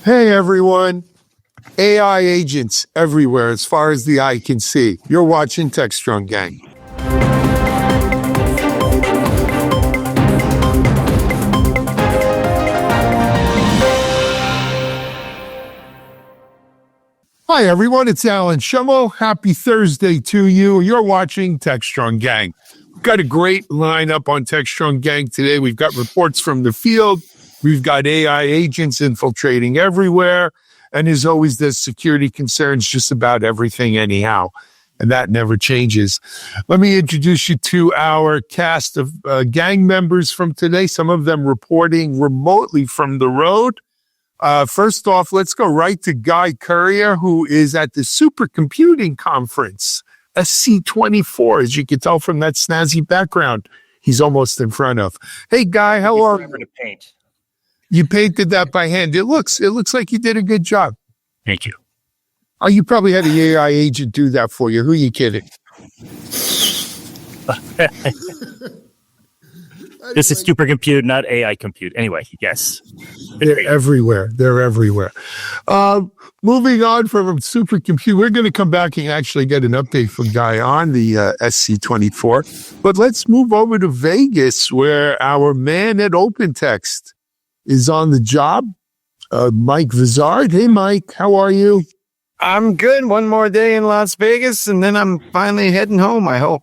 Hey, everyone. AI agents everywhere as far as the eye can see. You're watching Techstrong, gang. Hi, everyone. It's Alan Shummo. Happy Thursday to you. You're watching Techstrong, gang. We've got a great lineup on Techstrong, gang today. We've got reports from the field. We've got AI agents infiltrating everywhere. And as always, there's security concerns just about everything anyhow. And that never changes. Let me introduce you to our cast of gang members from today, some of them reporting remotely from the road. First off, let's go right to Guy Currier, who is at the Supercomputing conference, SC24, as you can tell from that snazzy background he's almost in front of. Hey, Guy, how are you? Paint. You painted that by hand. It looks like you did a good job. Thank you. Oh, you probably had an AI agent do that for you. Who are you kidding? This is Supercompute, not AI compute. Anyway, yes. They're everywhere. Moving on from Supercompute, we're going to come back and actually get an update from Guy on the SC24. But let's move over to Vegas, where our man at OpenText is on the job, Mike Vizard. Hey, Mike, how are you? I'm good. One more day in Las Vegas, and then I'm finally heading home, I hope.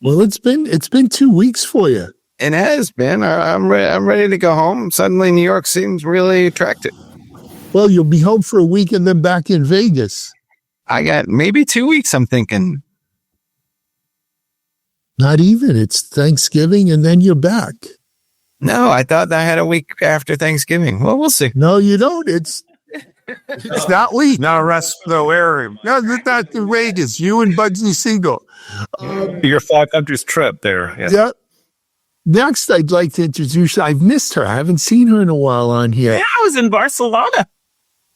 Well, it's been 2 weeks for you. It has been. I'm ready to go home. Suddenly, New York seems really attractive. Well, you'll be home for a week and then back in Vegas. I got maybe 2 weeks, I'm thinking. Not even. It's Thanksgiving, and then you're back. No, I thought I had a week after Thanksgiving. Well, we'll see. No, you don't. It's that week. No rest, no air. No, that's in Vegas. You and Bugsy Siegel. Your 5 countries trip there. Yeah. Yeah. Next, I'd like to introduce, I've missed her. I haven't seen her in a while on here. Yeah, I was in Barcelona.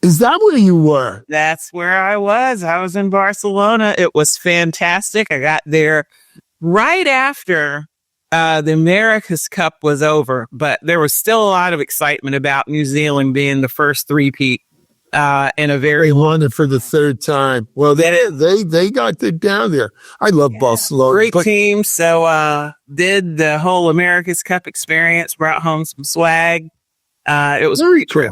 Is that where you were? That's where I was. I was in Barcelona. It was fantastic. I got there right after the America's Cup was over, but there was still a lot of excitement about New Zealand being the first three-peat in a very They won it for the third time. Well, they got it down there. I love Barcelona. great team. So did the whole America's Cup experience, brought home some swag. It was Very cool.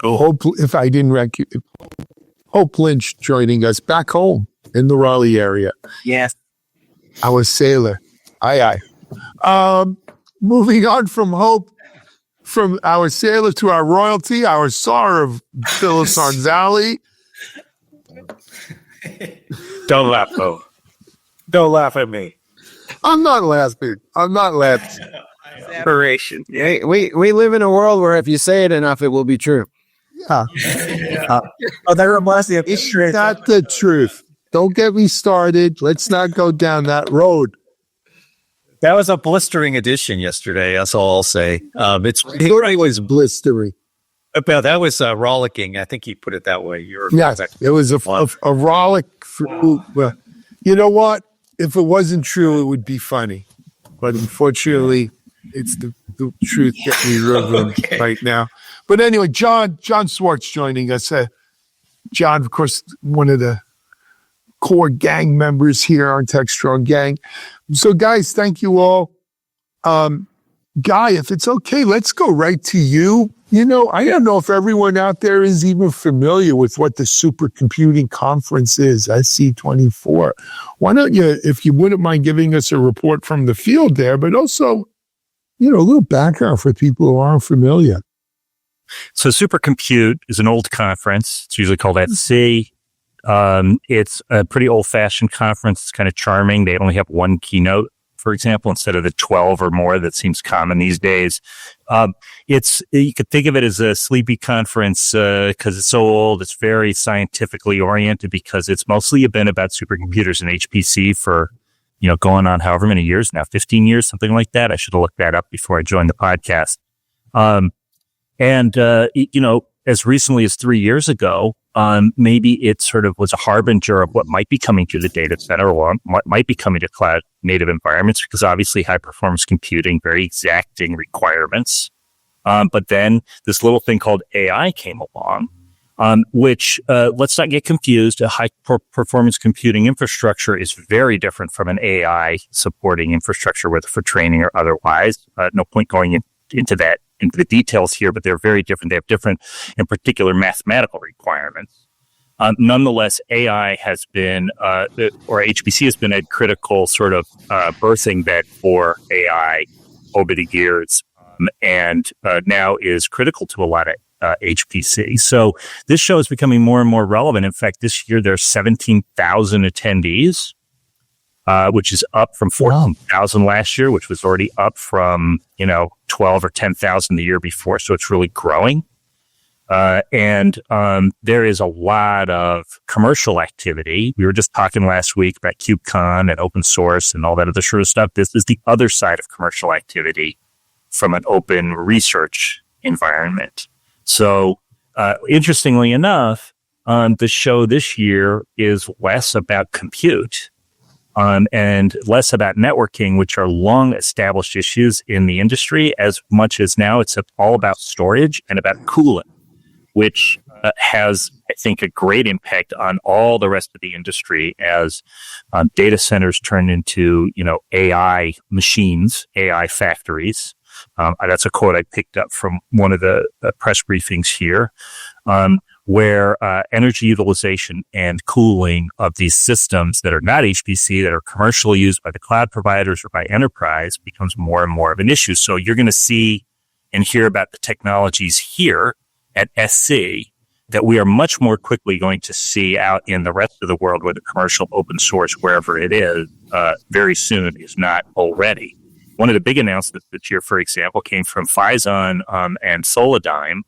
Hope, if I didn't wreck you, Hope Lynch joining us back home in the Raleigh area. Yes. Our sailor. Aye. Moving on from Hope, from our sailor to our royalty, our Tsar of Phyllis Anzali. Don't laugh, though. Don't laugh at me. I'm not laughing. Separation. Yeah, we live in a world where if you say it enough, it will be true. Yeah. That reminds me of It's not the truth. Don't get me started. Let's not go down that road. That was a blistering edition yesterday. That's all I'll say. It was blistering. Well, that was rollicking. I think he put it that way. Yes, it was a rollick. Well, you know what? If it wasn't true, it would be funny. But unfortunately, it's the truth that we live right now. But anyway, John Swartz joining us. John, of course, one of the core gang members here on Techstrong Gang. So, guys, thank you all. Guy, if it's okay, let's go right to you. You know, I don't know if everyone out there is even familiar with what the Supercomputing conference is, SC24. Why don't you, if you wouldn't mind giving us a report from the field there, but also, you know, a little background for people who aren't familiar. So Supercompute is an old conference. It's usually called SC. It's a pretty old-fashioned conference. It's kind of charming. They only have one keynote, for example, instead of the 12 or more that seems common these days. You could think of it as a sleepy conference because it's so old. It's very scientifically oriented because it's mostly been about supercomputers and HPC for, going on however many years now, 15 years, something like that. I should have looked that up before I joined the podcast. As recently as 3 years ago, maybe it sort of was a harbinger of what might be coming to the data center or what might be coming to cloud native environments, because obviously high performance computing, very exacting requirements. But then this little thing called AI came along, which let's not get confused. A high performance computing infrastructure is very different from an AI supporting infrastructure, whether for training or otherwise. No point going into the details here, but they're very different. They have different, in particular, mathematical requirements. Nonetheless, AI has been, or HPC has been a critical sort of birthing bed for AI over the years, and now is critical to a lot of HPC. So this show is becoming more and more relevant. In fact, this year there's 17,000 attendees, which is up from 14,000 last year, which was already up from 12 or 10,000 the year before. So it's really growing. And there is a lot of commercial activity. We were just talking last week about KubeCon and open source and all that other sort of stuff. This is the other side of commercial activity from an open research environment. So, interestingly enough, the show this year is less about compute, and less about networking, which are long established issues in the industry, as much as now it's all about storage and about cooling, which has, I think, a great impact on all the rest of the industry as data centers turn into, AI machines, AI factories. That's a quote I picked up from one of the press briefings here, where energy utilization and cooling of these systems that are not HPC, that are commercially used by the cloud providers or by enterprise, becomes more and more of an issue. So you're going to see and hear about the technologies here at SC that we are much more quickly going to see out in the rest of the world, whether commercial, open source, wherever it is, very soon, is not already. One of the big announcements this year, for example, came from Phison and Solidigm,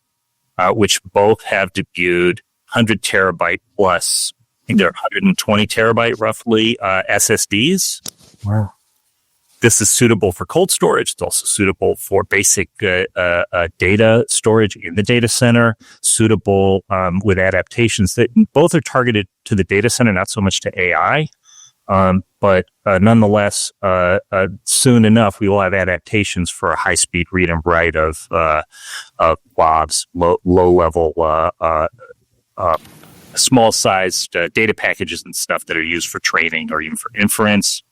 which both have debuted 100 terabyte plus, I think they're 120 terabyte roughly, SSDs. Wow. This is suitable for cold storage. It's also suitable for basic data storage in the data center, suitable with adaptations that both are targeted to the data center, not so much to AI. But nonetheless, soon enough, we will have adaptations for a high-speed read and write of blobs, low-level, small-sized data packages and stuff that are used for training or even for inference.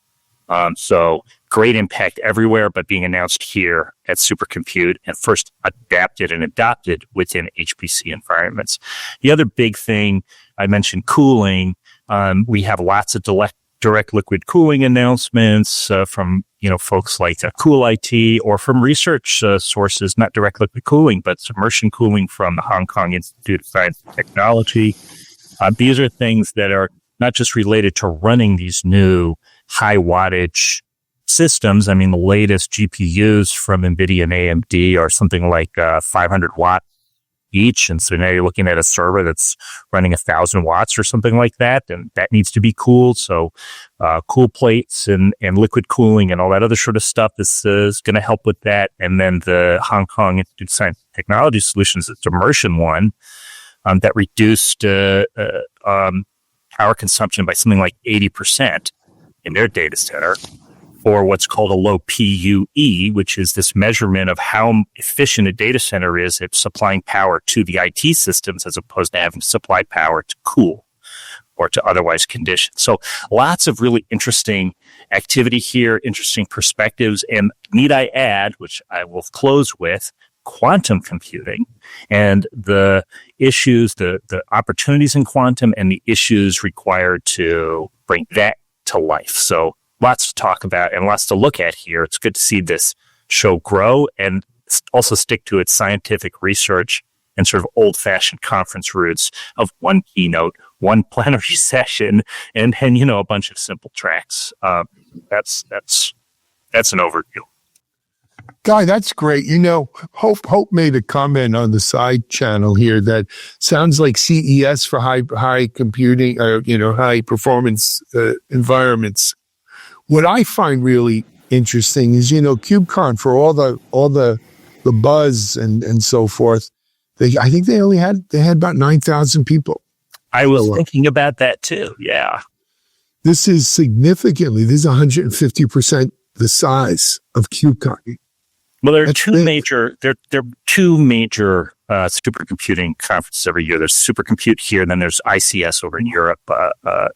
So great impact everywhere, but being announced here at Supercompute and first adapted and adopted within HPC environments. The other big thing I mentioned, cooling. We have lots of direct liquid cooling announcements from folks like Cool IT, or from research sources, not direct liquid cooling, but submersion cooling from the Hong Kong Institute of Science and Technology. These are things that are not just related to running these new high wattage systems. I mean, the latest GPUs from NVIDIA and AMD are something like 500 watts each. And so now you're looking at a server that's running 1,000 watts or something like that. And that needs to be cooled. So cool plates and liquid cooling and all that other sort of stuff is going to help with that. And then the Hong Kong Institute of Science and Technology Solutions, it's immersion one, that reduced power consumption by something like 80% in their data center, or what's called a low PUE, which is this measurement of how efficient a data center is at supplying power to the IT systems, as opposed to having to supply power to cool or to otherwise condition. So lots of really interesting activity here, interesting perspectives. And need I add, which I will close with, quantum computing and the issues, the opportunities in quantum and the issues required to bring that to life. So lots to talk about and lots to look at here. It's good to see this show grow and also stick to its scientific research and sort of old-fashioned conference roots of one keynote, one plenary session, and a bunch of simple tracks. That's an overview. Guy, that's great. Hope made a comment on the side channel here that sounds like CES for high computing, high performance environments. What I find really interesting is, KubeCon, for all the buzz and so forth, I think they had about 9,000 people. I was thinking about that too. Yeah. This is 150% the size of KubeCon. Well, there are That's two big. major supercomputing conferences every year. There's Supercompute here, and then there's ICS over in Europe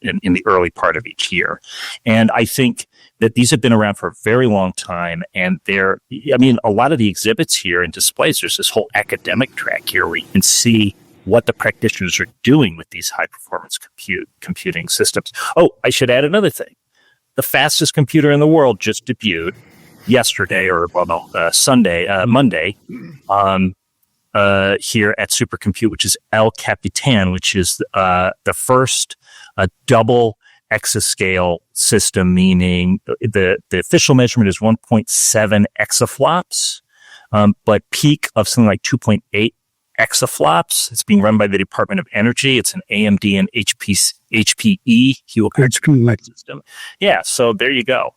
in the early part of each year. And I think that these have been around for a very long time. And a lot of the exhibits here and displays, there's this whole academic track here where you can see what the practitioners are doing with these high-performance computing systems. Oh, I should add another thing. The fastest computer in the world just debuted yesterday, Monday, here at Supercompute, which is El Capitan, which is the first double exascale system, meaning the official measurement is 1.7 exaflops, but peak of something like 2.8 exaflops. It's being run by the Department of Energy. It's an AMD and HPE Hewlett system. Yeah, so there you go.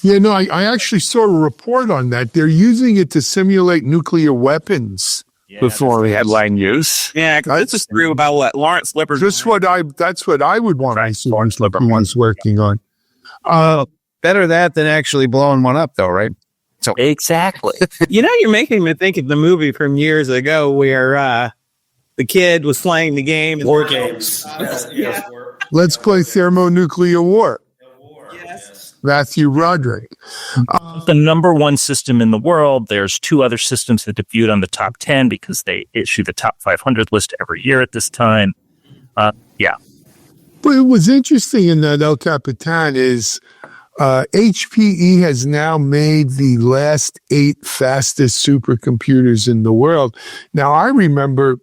Yeah, no, I actually saw a report on that. They're using it to simulate nuclear weapons before we headline news. Yeah, 'cause this is true about what Lawrence Lippert. that's what I would want to see Lawrence Lippert one's working on. Better that than actually blowing one up, though, right? So Exactly. You're making me think of the movie from years ago where the kid was playing the game. War games. Let's play thermonuclear war. Matthew Roderick. The number one system in the world. There's two other systems that debuted on the top 10 because they issue the top 500 list every year at this time. Yeah. But it was interesting in that El Capitan is HPE has now made the last 8 fastest supercomputers in the world. Now, I remember,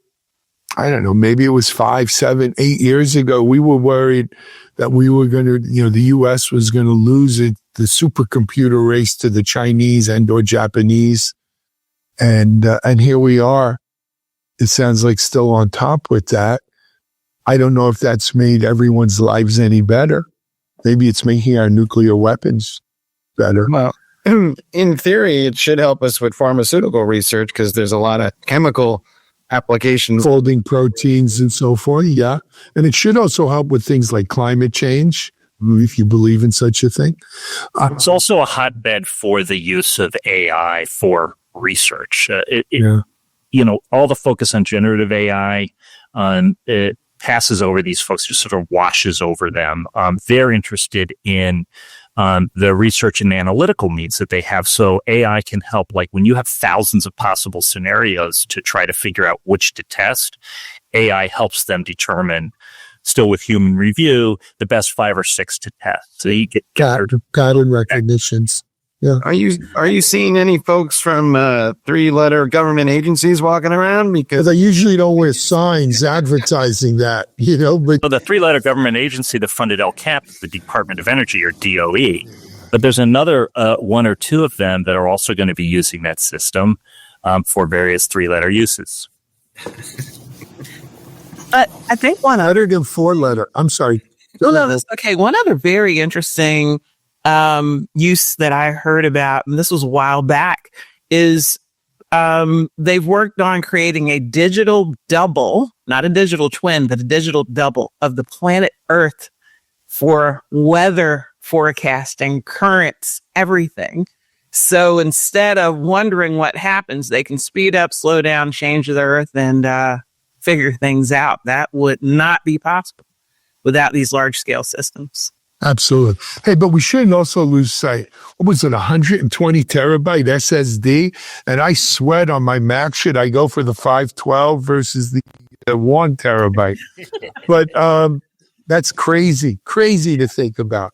I don't know, maybe it was 5, 7, 8 years ago, we were worried that we were going to, the U.S. was going to lose the supercomputer race to the Chinese and or Japanese. And here we are. It sounds like still on top with that. I don't know if that's made everyone's lives any better. Maybe it's making our nuclear weapons better. Well, in theory, it should help us with pharmaceutical research because there's a lot of chemical applications. Folding proteins and so forth, yeah. And it should also help with things like climate change, if you believe in such a thing. It's also a hotbed for the use of AI for research. All the focus on generative AI, it passes over these folks, just sort of washes over them. They're interested in the research and analytical needs that they have. So AI can help, like when you have thousands of possible scenarios to try to figure out which to test, AI helps them determine, still with human review, the best 5 or 6 to test. So you get pattern recognitions. Yeah. Are you seeing any folks from 3-letter government agencies walking around? Because I usually don't wear signs advertising that, but So the 3-letter government agency that funded LCAP is the Department of Energy, or DOE. But there's another 1 or 2 of them that are also going to be using that system for various 3-letter uses. But I think one other 4-letter. I'm sorry. okay. One other very interesting use that I heard about, and this was a while back, is they've worked on creating a digital double, not a digital twin, but a digital double of the planet Earth for weather forecasting, currents, everything. So instead of wondering what happens, they can speed up, slow down, change the Earth, and figure things out. That would not be possible without these large-scale systems. Absolutely. Hey, but we shouldn't also lose sight. What was it, 120 terabyte SSD? And I sweat on my Mac. Should I go for the 512 versus the 1 terabyte? But that's crazy to think about.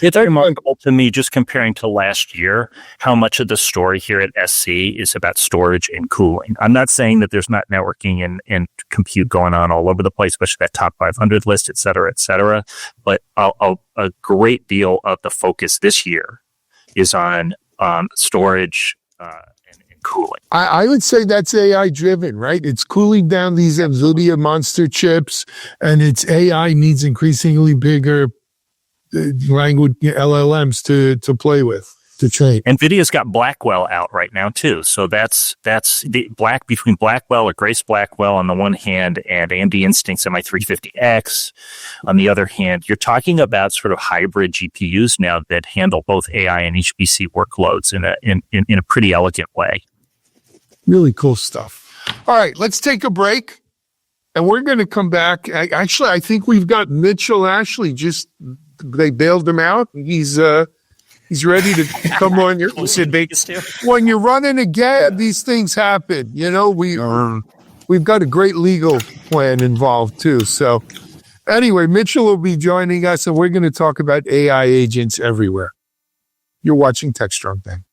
It's remarkable to me, just comparing to last year, how much of the story here at SC is about storage and cooling. I'm not saying that there's not networking and compute going on all over the place, especially that top 500 list, et cetera, but a great deal of the focus this year is on storage and cooling. I would say that's AI driven, right? It's cooling down these NVIDIA monster chips, and its AI needs increasingly bigger language LLMs to play with. to train. NVIDIA's got Blackwell out right now too. So that's the between Blackwell or Grace Blackwell on the one hand and AMD Instinct MI350X on the other hand. You're talking about sort of hybrid GPUs now that handle both AI and HPC workloads in a pretty elegant way. Really cool stuff. All right, let's take a break. And we're going to come back. I think we've got Mitchell Ashley. They bailed him out. He's ready to come on. Was in Vegas too? When you're running a gag, these things happen. You know, we've got a great legal plan involved too. So anyway, Mitchell will be joining us, and we're going to talk about AI agents everywhere. You're watching Techstrong then.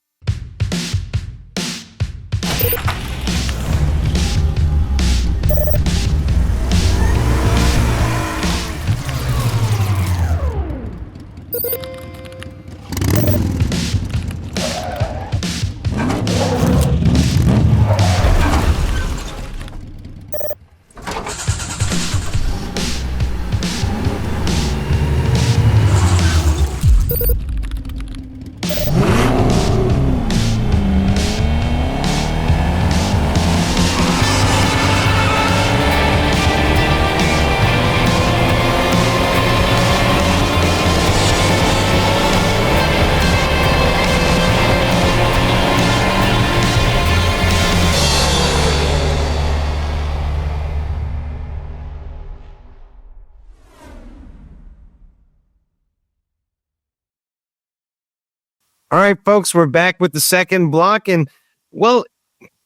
All right, folks, we're back with the second block. And, well,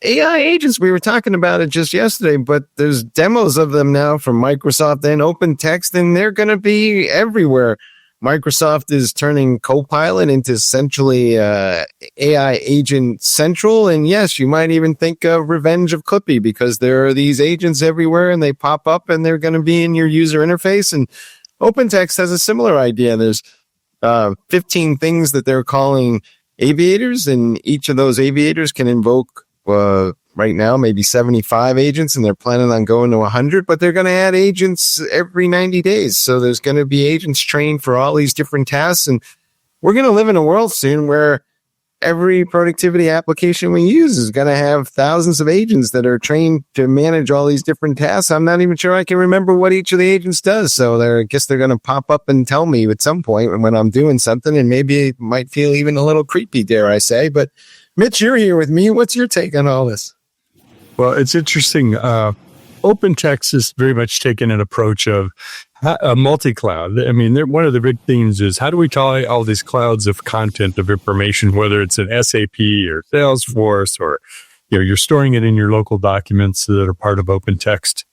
AI agents, we were talking about it just yesterday, but there's demos of them now from Microsoft and OpenText, and they're going to be everywhere. Microsoft is turning Copilot into essentially AI agent central. And yes, you might even think of Revenge of Clippy, because there are these agents everywhere and they pop up and they're going to be in your user interface. And OpenText has a similar idea. There's 15 things that they're calling aviators, and each of those aviators can invoke right now maybe 75 agents, and they're planning on going to 100, but they're going to add agents every 90 days. So there's going to be agents trained for all these different tasks, and we're going to live in a world soon where every productivity application we use is going to have thousands of agents that are trained to manage all these different tasks. I'm not even sure I can remember what each of the agents does. So I guess they're going to pop up and tell me at some point when I'm doing something, and maybe it might feel even a little creepy, dare I say. But Mitch, you're here with me. What's your take on all this? Well, it's interesting. OpenText is very much taking an approach of a multi-cloud. I mean, one of the big themes is how do we tie all these clouds of content, of information, whether it's an SAP or Salesforce, or you're storing it in your local documents that are part of OpenText.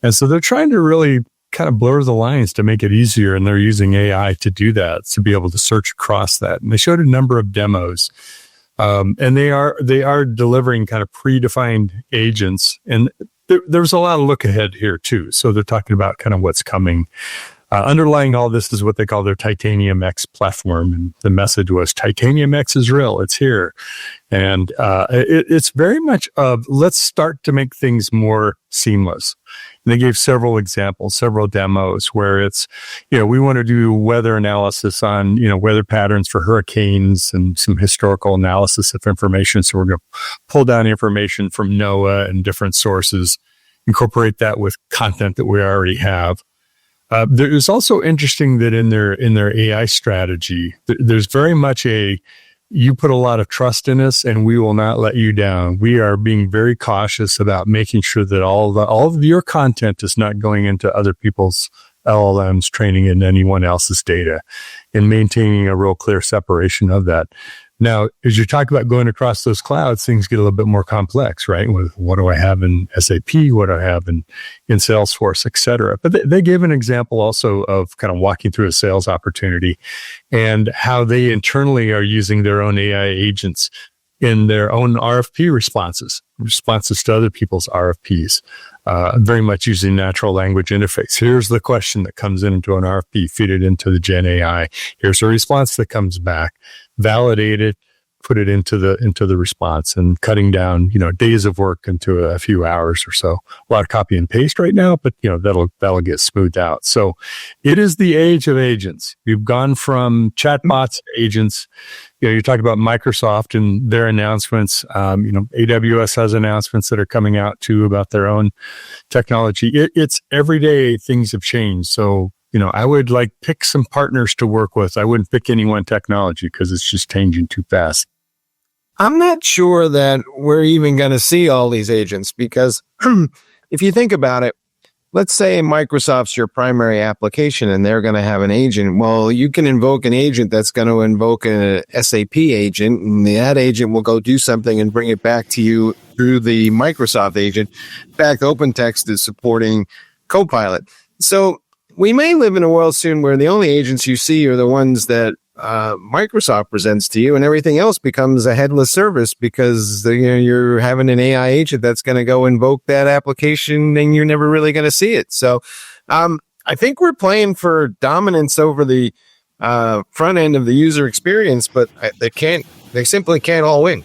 And so they're trying to really kind of blur the lines to make it easier, and they're using AI to do that, to be able to search across that. And they showed a number of demos. And they are delivering kind of predefined agents, and there's a lot of look ahead here too. So they're talking about kind of what's coming. Underlying all this is what they call their Titanium X platform, and the message was Titanium X is real, it's here, and it's very much of let's start to make things more seamless. And they gave several examples, several demos where it's, we want to do weather analysis on, weather patterns for hurricanes and some historical analysis of information. So we're going to pull down information from NOAA and different sources, incorporate that with content that we already have. There's also interesting that in their AI strategy, there's very much you put a lot of trust in us and we will not let you down. We are being very cautious about making sure that all of your content is not going into other people's LLMs, training in anyone else's data, and maintaining a real clear separation of that. Now, as you talk about going across those clouds, things get a little bit more complex, right? With what do I have in SAP? What do I have in Salesforce, et cetera? But they gave an example also of kind of walking through a sales opportunity and how they internally are using their own AI agents in their own RFP responses to other people's RFPs, very much using natural language interface. Here's the question that comes into an RFP, feed it into the GenAI. Here's the response that comes back, validate it, put it into the response, and cutting down, days of work into a few hours or so. A lot of copy and paste right now, but that'll get smoothed out. So it is the age of agents. We've gone from chatbots to agents. You're talking about Microsoft and their announcements. AWS has announcements that are coming out too about their own technology. It's every day things have changed. So, I would pick some partners to work with. I wouldn't pick any one technology because it's just changing too fast. I'm not sure that we're even going to see all these agents because if you think about it, let's say Microsoft's your primary application and they're going to have an agent. Well, you can invoke an agent that's going to invoke an SAP agent, and that agent will go do something and bring it back to you through the Microsoft agent. In fact, OpenText is supporting Copilot. So we may live in a world soon where the only agents you see are the ones that Microsoft presents to you, and everything else becomes a headless service because you're having an AI agent that's going to go invoke that application and you're never really going to see it. So I think we're playing for dominance over the front end of the user experience, but they simply can't all win.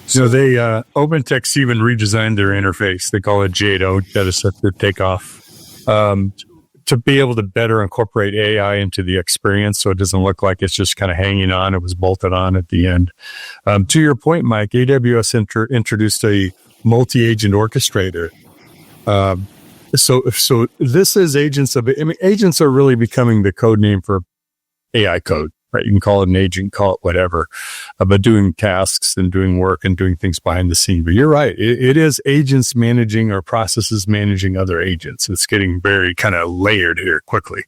So they OpenText even redesigned their interface. They call it Jado, that is set to take off, to be able to better incorporate AI into the experience so it doesn't look like it's just kind of hanging on. It was bolted on at the end. To your point, Mike, AWS introduced a multi-agent orchestrator. So this is agents agents are really becoming the code name for AI code, right? You can call it an agent, call it whatever, but doing tasks and doing work and doing things behind the scene. But you're right. It is agents managing or processes managing other agents. It's getting very kind of layered here quickly.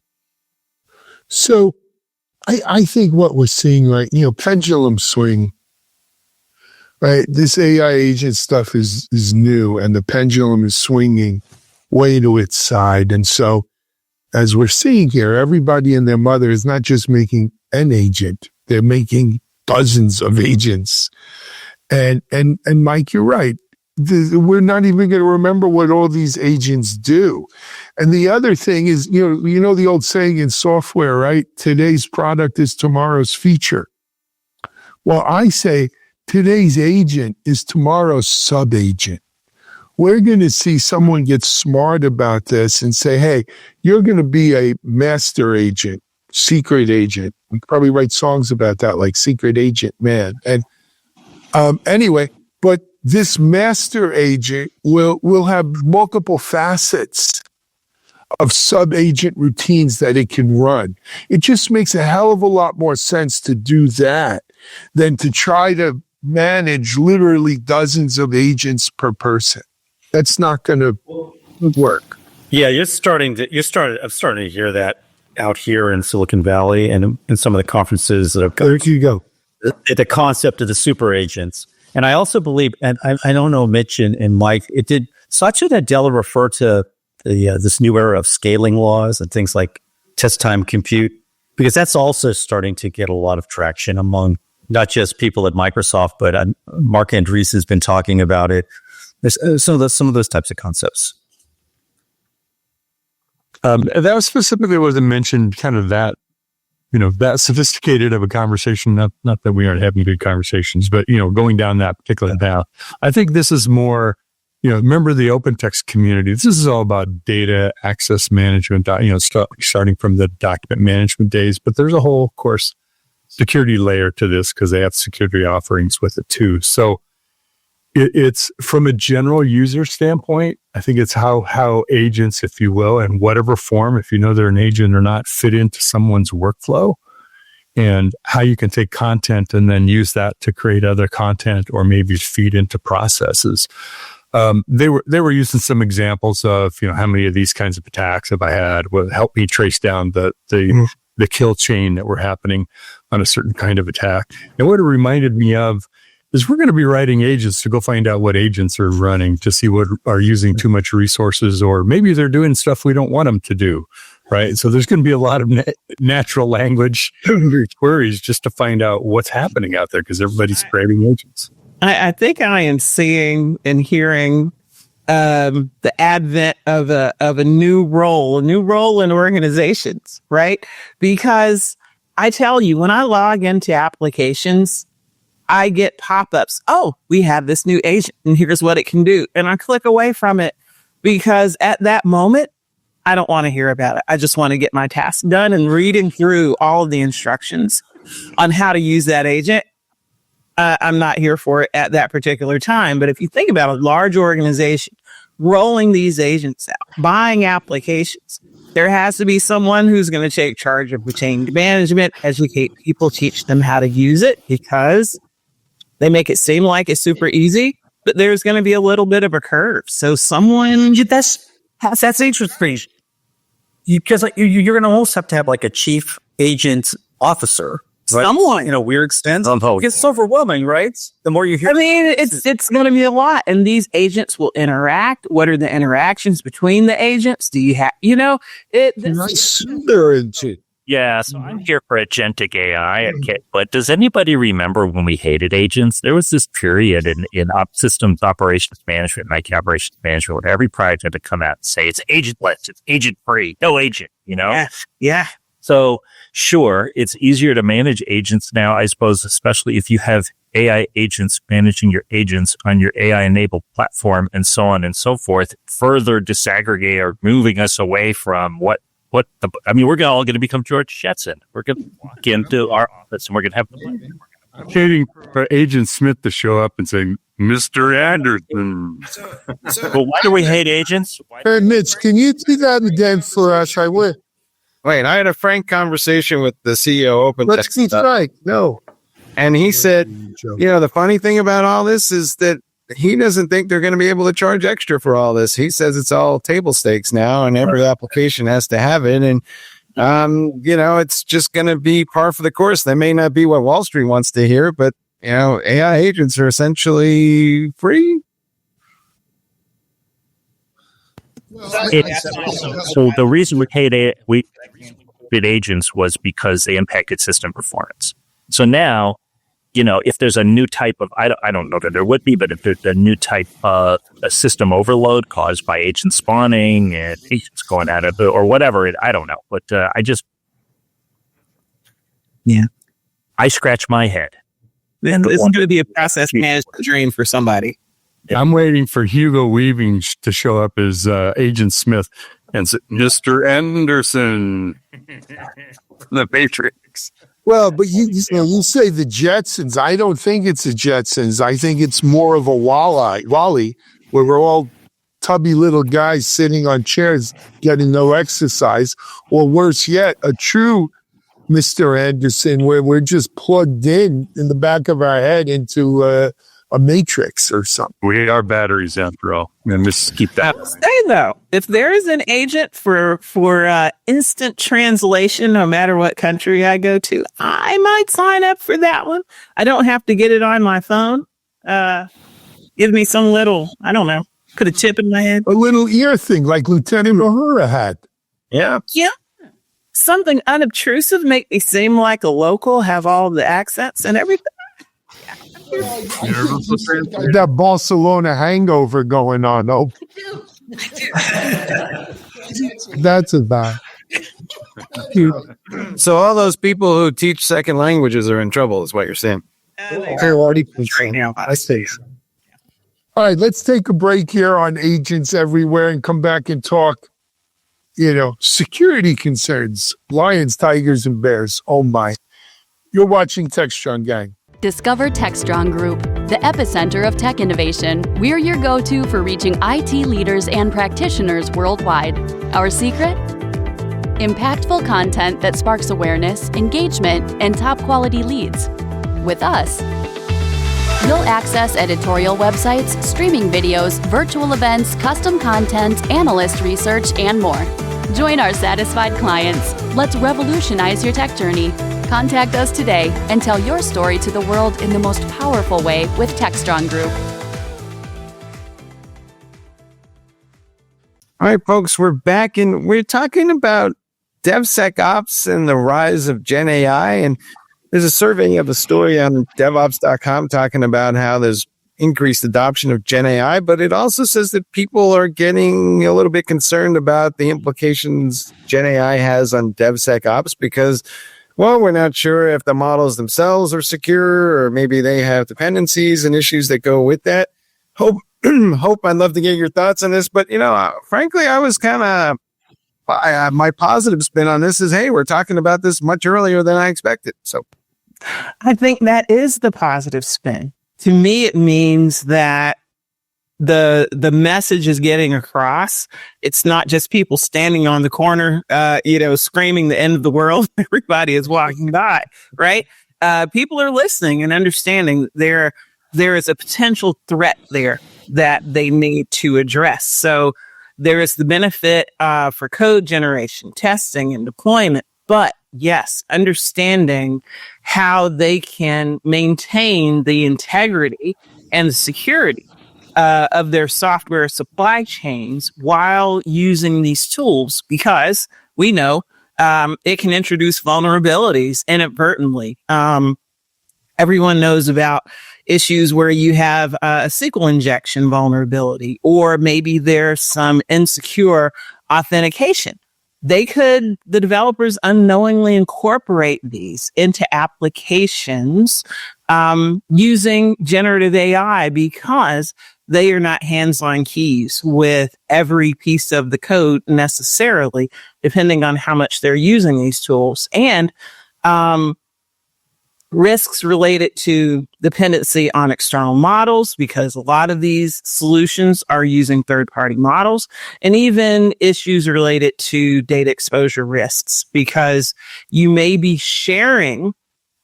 So I think what we're seeing, right, pendulum swing, right? This AI agent stuff is new, and the pendulum is swinging way to its side. And so as we're seeing here, everybody and their mother is not just making an agent, they're making dozens of agents. And Mike, you're right. We're not even going to remember what all these agents do. And the other thing is, you know the old saying in software, right? Today's product is tomorrow's feature. Well, I say today's agent is tomorrow's sub-agent. We're going to see someone get smart about this and say, hey, you're going to be a master agent, secret agent. We probably write songs about that, like Secret Agent Man. And anyway, but this master agent will have multiple facets of sub-agent routines that it can run. It just makes a hell of a lot more sense to do that than to try to manage literally dozens of agents per person. That's not going to work. Yeah, I'm starting to hear that out here in Silicon Valley and in some of the conferences that have come. There you go. The concept of the super agents. And I also believe, and I don't know, Mitch and Mike, did Satya Nadella refer to this new era of scaling laws and things like test time compute? Because that's also starting to get a lot of traction among not just people at Microsoft, but Mark Andreessen has been talking about it. There's some of those types of concepts. That was specifically wasn't mentioned, kind of that, that sophisticated of a conversation. Not that we aren't having good conversations, but going down that particular path. I think this is more, remember the OpenText community. This is all about data access management. Starting from the document management days, but there's a whole, of course, security layer to this because they have security offerings with it too. So it's from a general user standpoint. I think it's how agents, if you will, in whatever form, if you know they're an agent or not, fit into someone's workflow, and how you can take content and then use that to create other content or maybe feed into processes. They were using some examples of how many of these kinds of attacks have I had? Will help me trace down the kill chain that were happening on a certain kind of attack. And what it reminded me of is we're going to be writing agents to go find out what agents are running to see what are using too much resources, or maybe they're doing stuff we don't want them to do, right? So there's going to be a lot of natural language queries just to find out what's happening out there because everybody's creating agents. I think I am seeing and hearing the advent of a new role in organizations, right? Because I tell you, when I log into applications, I get pop-ups. Oh, we have this new agent and here's what it can do. And I click away from it because at that moment, I don't want to hear about it. I just want to get my task done, and reading through all of the instructions on how to use that agent. I'm not here for it at that particular time. But if you think about a large organization rolling these agents out, buying applications, there has to be someone who's going to take charge of change management, educate people, teach them how to use it, because they make it seem like it's super easy, but there's going to be a little bit of a curve. So someone That's interesting because you're going to almost have to have like a chief agent officer. Right? someone, In a weird sense. Oh, It's overwhelming, right? The more you hear. I mean, it's going to be a lot, and these agents will interact. What are the interactions between the agents? Do you have, They're into. yeah. So I'm here for agentic AI. Okay, but does anybody remember when we hated agents? There was this period in systems operations management, and IT operations management, where every project had to come out and say it's agentless, it's agent free, no agent. yeah. So sure, it's easier to manage agents now, I suppose, especially if you have AI agents managing your agents on your AI-enabled platform and so on and so forth, further disaggregate or moving us away from we're all going to become George Jetson. We're going to walk into our office and we're going to have I'm waiting for Agent Smith to show up and say, Mr. Anderson. But why do we hate agents? Hey, Mitch, can you do that again for us? I will. Wait, I had a frank conversation with the CEO of Let's be OpenText, frank. No. and he said, the funny thing about all this is that he doesn't think they're going to be able to charge extra for all this. He says it's all table stakes now, and every application has to have it. And, it's just going to be par for the course. That may not be what Wall Street wants to hear, but, AI agents are essentially free. So the reason we hated agents was because they impacted system performance. So now, if there's a new type of, I don't know that there would be, but if there's a new type of a system overload caused by agent spawning and agents going out of it or whatever, I don't know. But I scratch my head. Then it's going to be a process management dream for somebody. I'm waiting for Hugo Weaving to show up as Agent Smith and say, Mr. Anderson, the Matrix. Well, but you say the Jetsons. I don't think it's the Jetsons. I think it's more of a Wall-E, where we're all tubby little guys sitting on chairs getting no exercise, or worse yet, a true Mr. Anderson, where we're just plugged in the back of our head into a matrix or something. We are batteries after all. And just keep that. Say though, if there is an agent for instant translation, no matter what country I go to, I might sign up for that one. I don't have to get it on my phone. Give me some little, I don't know, put a chip in my head. A little ear thing like Lieutenant Uhura had. Yeah. Yeah. Something unobtrusive, make me seem like a local, have all the accents and everything. That Barcelona hangover going on. Oh, that's about. So all those people who teach second languages are in trouble, is what you're saying. I see. All right, let's take a break here on agents everywhere and come back and talk. Security concerns, lions, tigers, and bears. Oh my! You're watching Techstrong, gang. Discover Techstrong Group, the epicenter of tech innovation. We're your go-to for reaching IT leaders and practitioners worldwide. Our secret? Impactful content that sparks awareness, engagement, and top-quality leads. With us, you'll access editorial websites, streaming videos, virtual events, custom content, analyst research, and more. Join our satisfied clients. Let's revolutionize your tech journey. Contact us today and tell your story to the world in the most powerful way with Techstrong Group. All right, folks, we're back and we're talking about DevSecOps and the rise of GenAI. And there's a survey of a story on DevOps.com talking about how there's increased adoption of GenAI, but it also says that people are getting a little bit concerned about the implications GenAI has on DevSecOps because well, we're not sure if the models themselves are secure, or maybe they have dependencies and issues that go with that. Hope, I'd love to get your thoughts on this, but frankly, I was kind of, my positive spin on this is, hey, we're talking about this much earlier than I expected. So I think that is the positive spin. To me, it means that the message is getting across. It's not just people standing on the corner, screaming the end of the world. Everybody is walking by, right? People are listening and understanding there is a potential threat there that they need to address. So there is the benefit for code generation, testing, and deployment. But yes, understanding how they can maintain the integrity and the security of their software supply chains while using these tools, because we know it can introduce vulnerabilities inadvertently. Everyone knows about issues where you have a SQL injection vulnerability, or maybe there's some insecure authentication. The developers unknowingly incorporate these into applications using generative AI, because they are not hands-on keys with every piece of the code necessarily, depending on how much they're using these tools. And risks related to dependency on external models, because a lot of these solutions are using third-party models, and even issues related to data exposure risks, because you may be sharing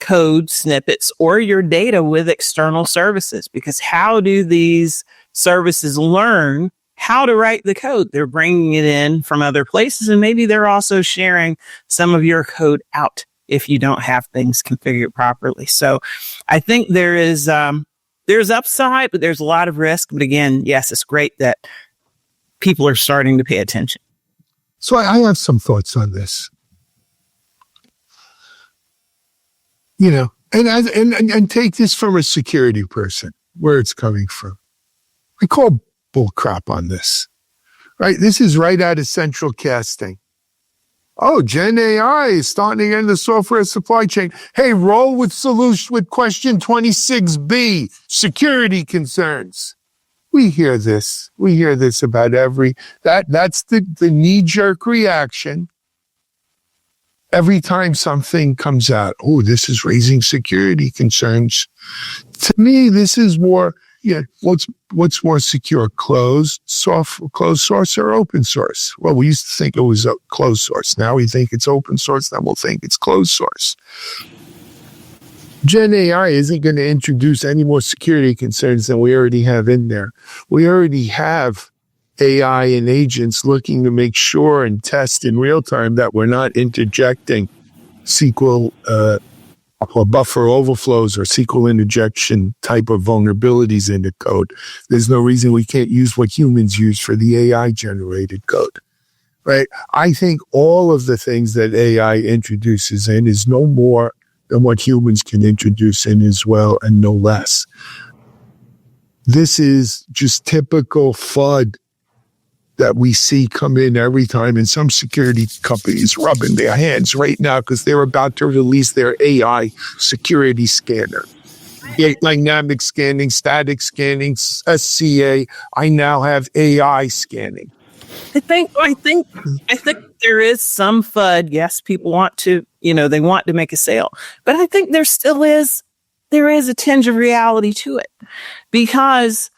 code snippets or your data with external services. Because how do these services learn how to write the code? They're bringing it in from other places, and maybe they're also sharing some of your code out if you don't have things configured properly. So I think there's upside, but there's a lot of risk. But again, yes, it's great that people are starting to pay attention. So I have some thoughts on this. And take this from a security person, where it's coming from. I call bull crap on this, right? This is right out of central casting. Oh, GenAI is starting to get in the software supply chain. Hey, roll with solution with question 26B, security concerns. We hear this. We hear this about that's the knee-jerk reaction. Every time something comes out, oh, this is raising security concerns. To me, this is more, what's more secure, closed source or open source? Well, we used to think it was a closed source. Now we think it's open source. Then we'll think it's closed source. GenAI isn't going to introduce any more security concerns than we already have in there. We already have AI and agents looking to make sure and test in real time that we're not interjecting SQL or buffer overflows or SQL interjection type of vulnerabilities into code. There's no reason we can't use what humans use for the AI generated code, right? I think all of the things that AI introduces in is no more than what humans can introduce in as well, and no less. This is just typical FUD that we see come in every time, and some security companies rubbing their hands right now because they're about to release their AI security scanner. Dynamic scanning, static scanning, SCA. I now have AI scanning. I think there is some FUD. Yes, people want to, they want to make a sale, but I think there is a tinge of reality to it, because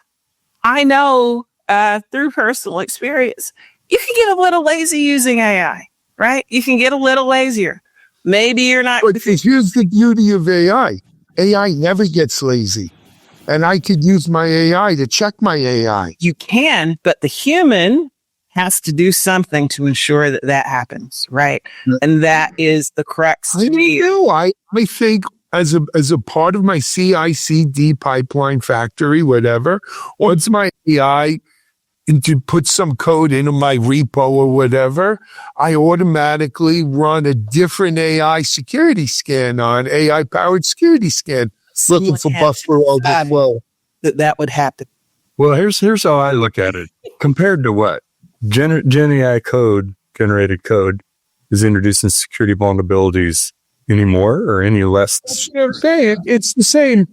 I know through personal experience, you can get a little lazy using AI, right? You can get a little lazier. Maybe you're not. But here's the beauty of AI. AI never gets lazy. And I could use my AI to check my AI. You can, but the human has to do something to ensure that happens, right? And that is the crux. I think as a part of my CI/CD pipeline factory, whatever, once my AI to put some code into my repo or whatever, I automatically run a different AI security scan on AI-powered security scan, looking for buffer overflow. That would happen. Well, here's how I look at it. Compared to what? GenAI code, generated code, is introducing security vulnerabilities anymore or any less. Okay, it's the same.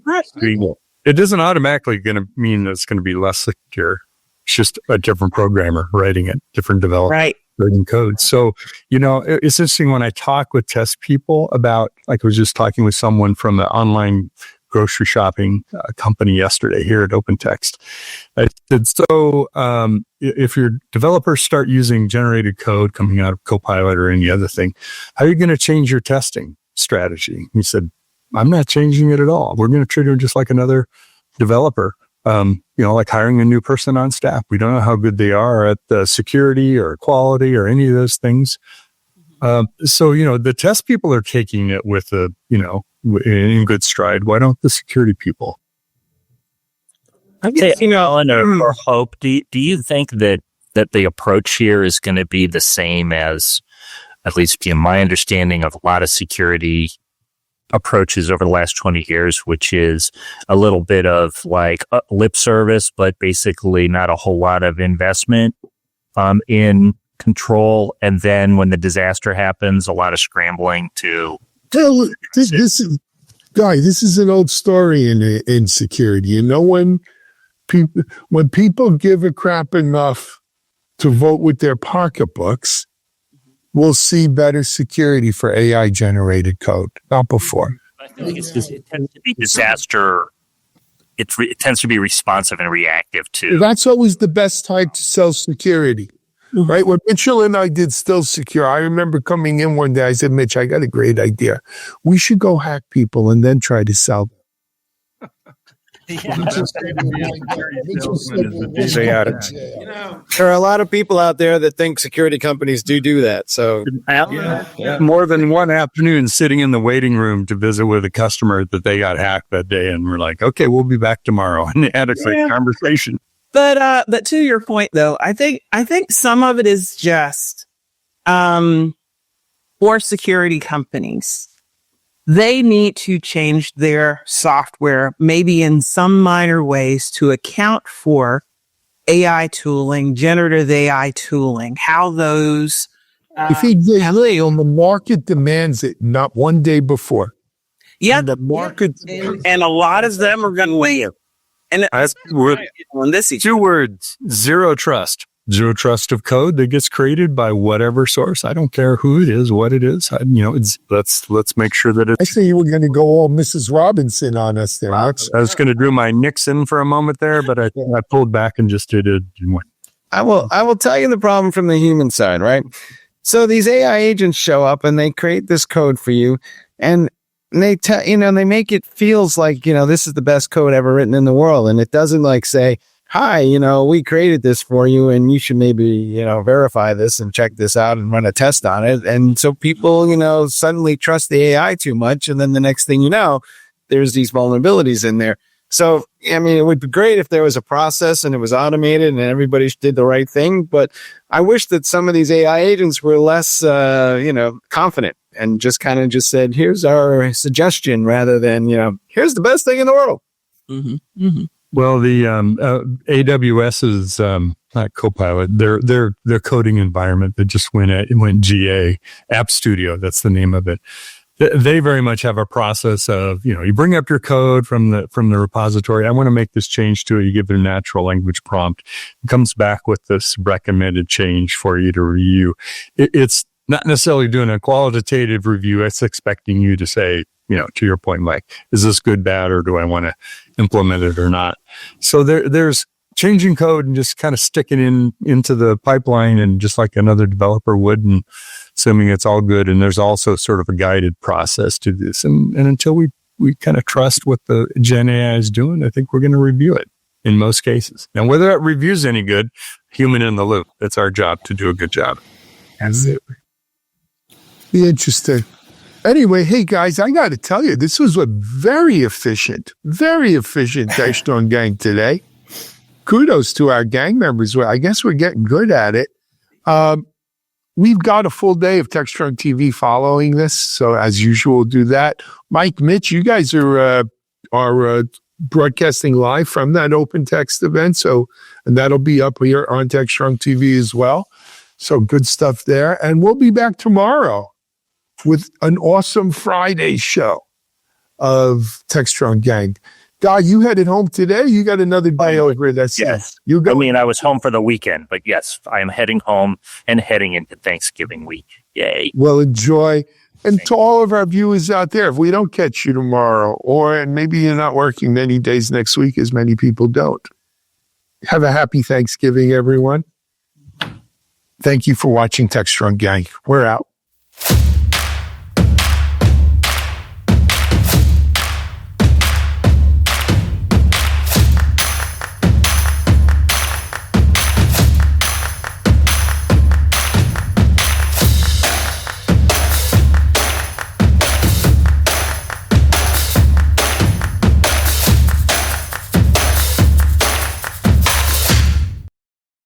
It isn't automatically going to mean that it's going to be less secure. It's just a different programmer writing it, different developer Right. writing code. So, it's interesting when I talk with test people about, like I was just talking with someone from the online grocery shopping company yesterday here at OpenText. I said, so if your developers start using generated code coming out of Copilot or any other thing, how are you going to change your testing strategy? He said, I'm not changing it at all. We're going to treat them just like another developer, like hiring a new person on staff. We don't know how good they are at security or quality or any of those things. So, the test people are taking it with in good stride. Why don't the security people? Or hope. Do you think that the approach here is going to be the same as, at least in my understanding of a lot of security approaches over the last 20 years, which is a little bit of like lip service, but basically not a whole lot of investment in control. And then when the disaster happens, a lot of scrambling to. This is an old story in security. When people give a crap enough to vote with their pocketbooks, we'll see better security for AI generated code. Not before. I think it tends to be disaster. It tends to be responsive and reactive too. That's always the best time to sell security. Right? When Mitchell and I did Still Secure, I remember coming in one day, I said, Mitch, I got a great idea. We should go hack people and then try to sell them. There are a lot of people out there that think security companies do that. So More than one afternoon sitting in the waiting room to visit with a customer that they got hacked that day. And we're like, okay, we'll be back tomorrow. And they had a great conversation. But to your point, though, I think some of it is just for security companies. They need to change their software, maybe in some minor ways, to account for AI tooling, generative AI tooling, how those. If the market demands it, not one day before. Yeah, the market, and a lot of them are going to wait. And that's on this two words: zero trust. Zero trust of code that gets created by whatever source. I don't care who it is, what it is. Let's make sure that it's. I think you were going to go all Mrs. Robinson on us there. I was going to do my Nixon for a moment there, but I pulled back and just did it. I will tell you the problem from the human side, right? So these AI agents show up and they create this code for you, and they they make it feels like this is the best code ever written in the world, and it doesn't like say, hi, we created this for you and you should maybe, verify this and check this out and run a test on it. And so people, suddenly trust the AI too much. And then the next thing you know, there's these vulnerabilities in there. So, it would be great if there was a process and it was automated and everybody did the right thing. But I wish that some of these AI agents were less, confident and just kind of just said, here's our suggestion rather than, here's the best thing in the world. Mm-hmm. Mm-hmm. Well, the AWS's not Copilot, their coding environment that just went GA, App Studio, that's the name of it. They very much have a process of, you bring up your code from the repository. I want to make this change to it. You give it a natural language prompt. It comes back with this recommended change for you to review. It's not necessarily doing a qualitative review. It's expecting you to say, to your point, Mike, is this good, bad, or do I want to implement it or not? So there's changing code and just kind of sticking into the pipeline and just like another developer would, and assuming it's all good. And there's also sort of a guided process to this. And until we kind of trust what the GenAI is doing, I think we're going to review it in most cases. Now, whether that review's any good, human in the loop. It's our job to do a good job. Absolutely. Be interesting. Anyway, hey guys, I got to tell you, this was a very efficient Techstrong gang today. Kudos to our gang members. Well, I guess we're getting good at it. We've got a full day of Techstrong TV following this, so as usual, we'll do that. Mike, Mitch, you guys are broadcasting live from that Open Text event, and that'll be up here on Techstrong TV as well. So good stuff there, and we'll be back tomorrow. with an awesome Friday show of Techstrong Gang. Guy, you headed home today? You got another day over that's Yes. You go. I mean, I was home for the weekend, but yes, I am heading home and heading into Thanksgiving week. Yay. Well, enjoy. And to all of our viewers out there, if we don't catch you tomorrow, and maybe you're not working many days next week, as many people don't, have a happy Thanksgiving, everyone. Thank you for watching Techstrong Gang. We're out.